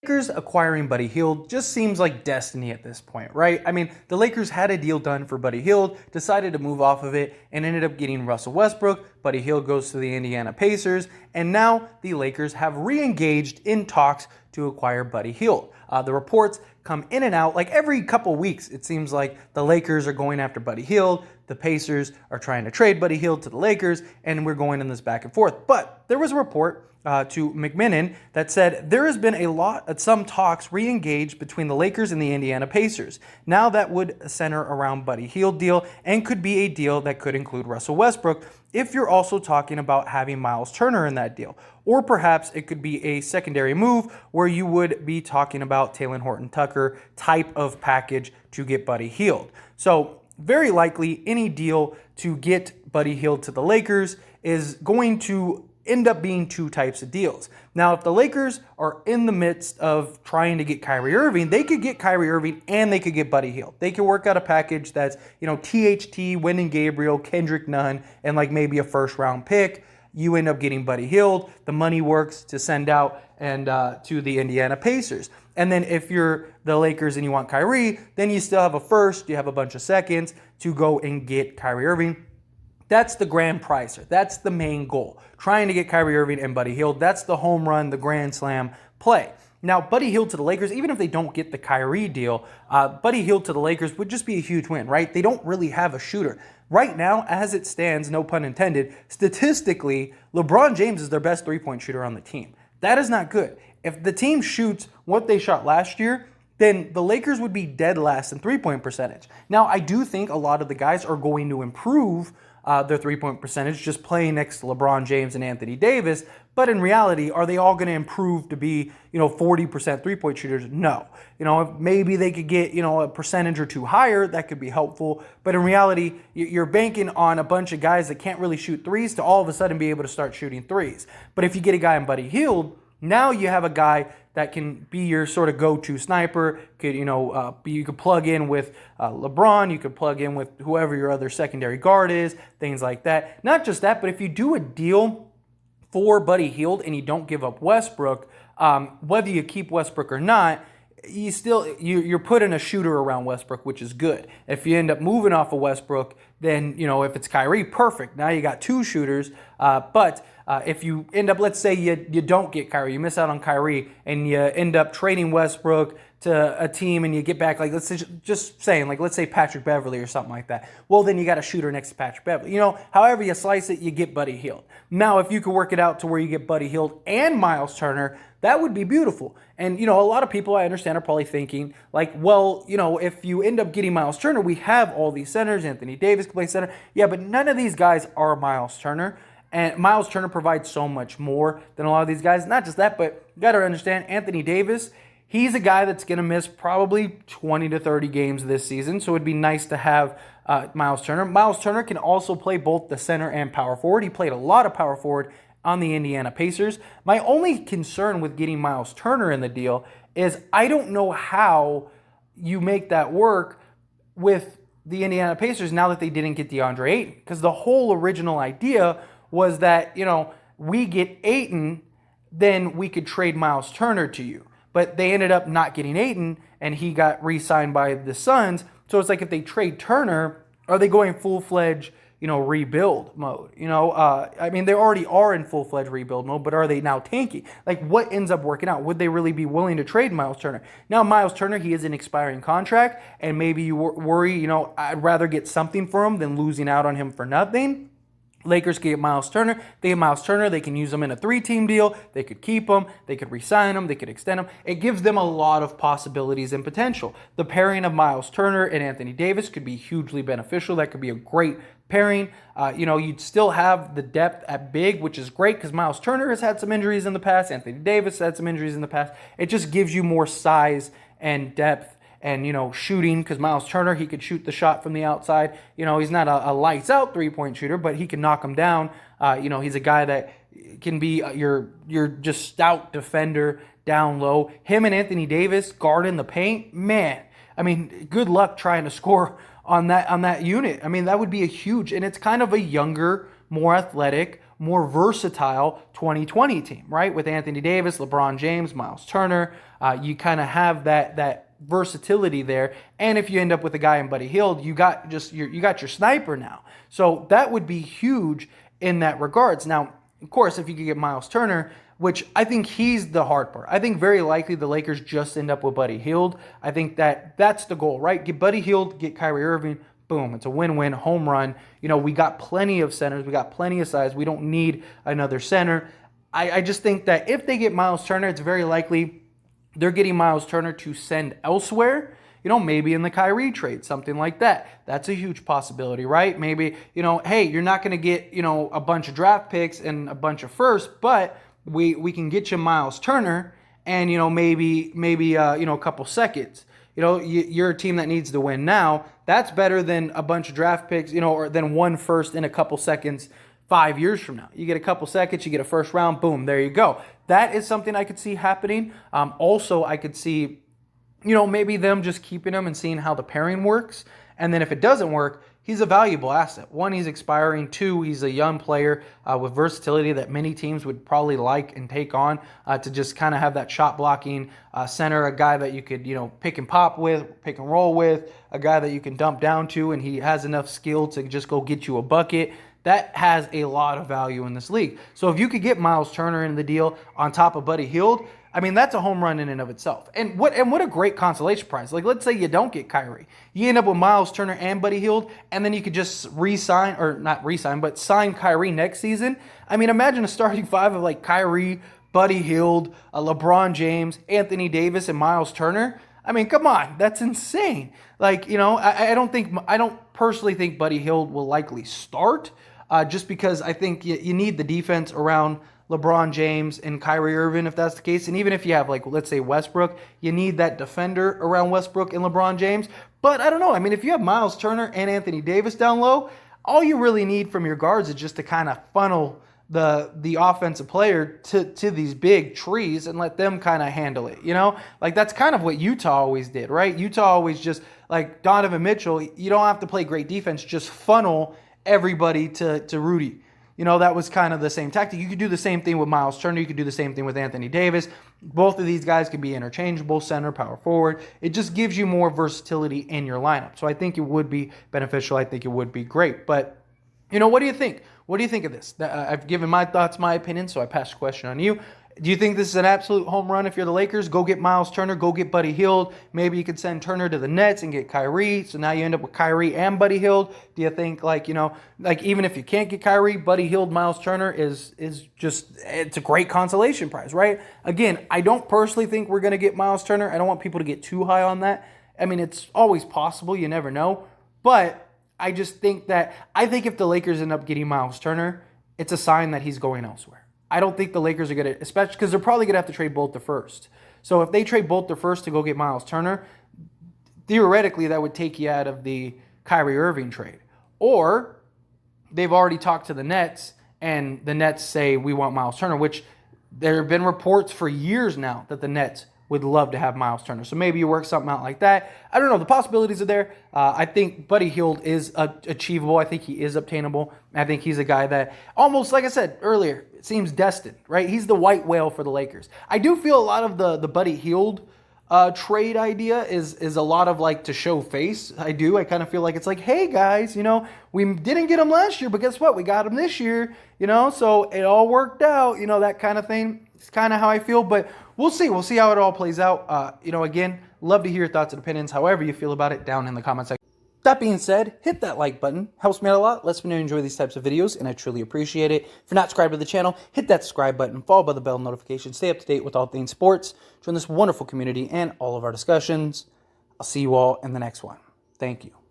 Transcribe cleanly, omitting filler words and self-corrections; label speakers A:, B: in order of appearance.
A: Lakers acquiring Buddy Hield just seems like destiny at this point, right? I mean, the Lakers had a deal done for Buddy Hield, decided to move off of it, and ended up getting Russell Westbrook. Buddy Hield goes to the Indiana Pacers, and now the Lakers have re-engaged in talks to acquire Buddy Hield. The reports come in and out like every couple weeks. It seems like the Lakers are going after Buddy Hield, the Pacers are trying to trade Buddy Hield to the Lakers, and we're going in this back and forth. But there was a report to McMinnon that said there has been some talks re-engaged between the Lakers and the Indiana Pacers. Now that would center around Buddy Hield deal and could be a deal that could include Russell Westbrook if you're also talking about having Miles Turner in that deal. Or perhaps it could be a secondary move where you would be talking about Talen Horton-Tucker type of package to get Buddy Hield. So very likely any deal to get Buddy Hield to the Lakers is going to end up being two types of deals. Now, if the Lakers are in the midst of trying to get Kyrie Irving, they could get Kyrie Irving and they could get Buddy Hield. They could work out a package that's, THT, Wenyen Gabriel, Kendrick Nunn, and like maybe a first round pick. You end up getting Buddy Hield. The money works to send out and to the Indiana Pacers. And then if you're the Lakers and you want Kyrie, then you still have a first, you have a bunch of seconds to go and get Kyrie Irving. That's the grand prizer. That's the main goal. Trying to get Kyrie Irving and Buddy Hield. That's the home run, the grand slam play. Now, Buddy Hield to the Lakers, even if they don't get the Kyrie deal, Buddy Hield to the Lakers would just be a huge win, right? They don't really have a shooter. Right now, as it stands, no pun intended, statistically, LeBron James is their best three-point shooter on the team. That is not good. If the team shoots what they shot last year, then the Lakers would be dead last in three-point percentage. Now, I do think a lot of the guys are going to improve their three-point percentage just playing next to LeBron James and Anthony Davis. But in reality, are they all going to improve to be, 40% three-point shooters? No. Maybe they could get, a percentage or two higher. That could be helpful. But in reality, you're banking on a bunch of guys that can't really shoot threes to all of a sudden be able to start shooting threes. But if you get a guy in Buddy Hield, now you have a guy that can be your sort of go-to sniper. You could plug in with LeBron. You could plug in with whoever your other secondary guard is, things like that. Not just that, but if you do a deal for Buddy Hield and you don't give up Westbrook, whether you keep Westbrook or not, you're putting a shooter around Westbrook, which is good. If you end up moving off of Westbrook, then if it's Kyrie, perfect. Now you got two shooters. But if you end up, let's say you don't get Kyrie, you miss out on Kyrie, and you end up trading Westbrook to a team, and you get back, like, let's say, just saying, like, let's say Patrick Beverly or something like that. Well, then you got a shooter next to Patrick Beverly. However you slice it, you get Buddy Hield. Now, if you could work it out to where you get Buddy Hield and Miles Turner, that would be beautiful. And, a lot of people I understand are probably thinking, like, well, if you end up getting Miles Turner, we have all these centers. Anthony Davis can play center. Yeah, but none of these guys are Miles Turner. And Miles Turner provides so much more than a lot of these guys. Not just that, but you got to understand, Anthony Davis, he's a guy that's going to miss probably 20 to 30 games this season. So it'd be nice to have Miles Turner. Miles Turner can also play both the center and power forward. He played a lot of power forward on the Indiana Pacers. My only concern with getting Miles Turner in the deal is I don't know how you make that work with the Indiana Pacers now that they didn't get DeAndre Ayton. Because the whole original idea was that, we get Ayton, then we could trade Miles Turner to you. But they ended up not getting Ayton, and he got re-signed by the Suns. So it's like if they trade Turner, are they going full-fledged, rebuild mode? They already are in full-fledged rebuild mode, but are they now tanking? Like, what ends up working out? Would they really be willing to trade Miles Turner? Now, Miles Turner, he is an expiring contract, and maybe you worry, I'd rather get something for him than losing out on him for nothing. Lakers can get Miles Turner. They get Miles Turner. They can use him in a 3-team deal. They could keep him. They could re-sign him. They could extend him. It gives them a lot of possibilities and potential. The pairing of Miles Turner and Anthony Davis could be hugely beneficial. That could be a great pairing. You'd still have the depth at big, which is great because Miles Turner has had some injuries in the past. Anthony Davis had some injuries in the past. It just gives you more size and depth. And, shooting, because Miles Turner, he could shoot the shot from the outside. He's not a lights-out three-point shooter, but he can knock them down. He's a guy that can be your just stout defender down low. Him and Anthony Davis guarding the paint, man. Good luck trying to score on that unit. That would be a huge, and it's kind of a younger, more athletic, more versatile 2020 team, right? With Anthony Davis, LeBron James, Miles Turner, you kind of have that versatility there. And if you end up with a guy in Buddy Hield, you got your sniper now. So that would be huge in that regards. Now, of course, if you could get Miles Turner, which I think he's the hard part. I think very likely the Lakers just end up with Buddy Hield. I think that's the goal, right? Get Buddy Hield, get Kyrie Irving, boom. It's a win-win, home run. We got plenty of centers. We got plenty of size. We don't need another center. I just think that if they get Miles Turner, it's very likely they're getting Miles Turner to send elsewhere. Maybe in the Kyrie trade, something like that. That's a huge possibility, right? Maybe, hey, you're not going to get, a bunch of draft picks and a bunch of firsts, but we can get you Miles Turner and, maybe a couple seconds. You're a team that needs to win now. That's better than a bunch of draft picks, or than one first in a couple seconds 5 years from now. You get a couple seconds, you get a first round, boom, there you go. That is something I could see happening. Also, I could see, maybe them just keeping him and seeing how the pairing works. And then if it doesn't work, he's a valuable asset. One, he's expiring. Two, he's a young player with versatility that many teams would probably like and take on to just kind of have that shot blocking center, a guy that you could, pick and pop with, pick and roll with, a guy that you can dump down to, and he has enough skill to just go get you a bucket. That has a lot of value in this league. So if you could get Miles Turner in the deal on top of Buddy Hield, I mean, that's a home run in and of itself. And what a great consolation prize. Like, let's say you don't get Kyrie. You end up with Miles Turner and Buddy Hield, and then you could just re-sign, or not re-sign, but sign Kyrie next season. I mean, imagine a starting five of like Kyrie, Buddy Hield, LeBron James, Anthony Davis, and Miles Turner. I mean, come on, that's insane. Like, I don't personally think Buddy Hield will likely start, just because I think you need the defense around LeBron James and Kyrie Irving, if that's the case. And even if you have, like, let's say Westbrook, you need that defender around Westbrook and LeBron James. But I don't know. I mean, if you have Miles Turner and Anthony Davis down low, all you really need from your guards is just to kind of funnel the offensive player to these big trees and let them kind of handle it, Like, that's kind of what Utah always did, right? Utah always just, like Donovan Mitchell, you don't have to play great defense, just funnel everybody to Rudy. That was kind of the same tactic. You could do the same thing with Miles Turner. You could do the same thing with Anthony Davis. Both of these guys can be interchangeable, center, power forward. It just gives you more versatility in your lineup. So I think it would be beneficial. I think it would be great. But, what do you think? What do you think of this? I've given my thoughts, my opinion, so I pass the question on you. Do you think this is an absolute home run if you're the Lakers? Go get Miles Turner. Go get Buddy Hield. Maybe you could send Turner to the Nets and get Kyrie. So now you end up with Kyrie and Buddy Hield. Do you think, like even if you can't get Kyrie, Buddy Hield, Miles Turner is just, it's a great consolation prize, right? Again, I don't personally think we're going to get Miles Turner. I don't want people to get too high on that. I mean, it's always possible. You never know. But I just think if the Lakers end up getting Miles Turner, it's a sign that he's going elsewhere. I don't think the Lakers are going to, especially because they're probably going to have to trade both the first. So if they trade both the first to go get Miles Turner, theoretically that would take you out of the Kyrie Irving trade. Or they've already talked to the Nets, and the Nets say, we want Miles Turner, which there have been reports for years now that the Nets would love to have Miles Turner. So maybe you work something out like that. I don't know. The possibilities are there. I think Buddy Hield is achievable. I think he is obtainable. I think he's a guy that almost, like I said earlier, seems destined, right? He's the white whale for the Lakers. I do feel a lot of the Buddy Hield trade idea is a lot of like to show face. I kind of feel like it's like, hey guys, we didn't get him last year, but guess what? We got him this year, so it all worked out, that kind of thing. It's kind of how I feel, but we'll see. We'll see how it all plays out. Again, love to hear your thoughts and opinions, however you feel about it, down in the comment section. That being said, hit that like button. Helps me out a lot. Lets me know you enjoy these types of videos, and I truly appreciate it. If you're not subscribed to the channel, hit that subscribe button, followed by the bell notification. Stay up to date with all things sports. Join this wonderful community and all of our discussions. I'll see you all in the next one. Thank you.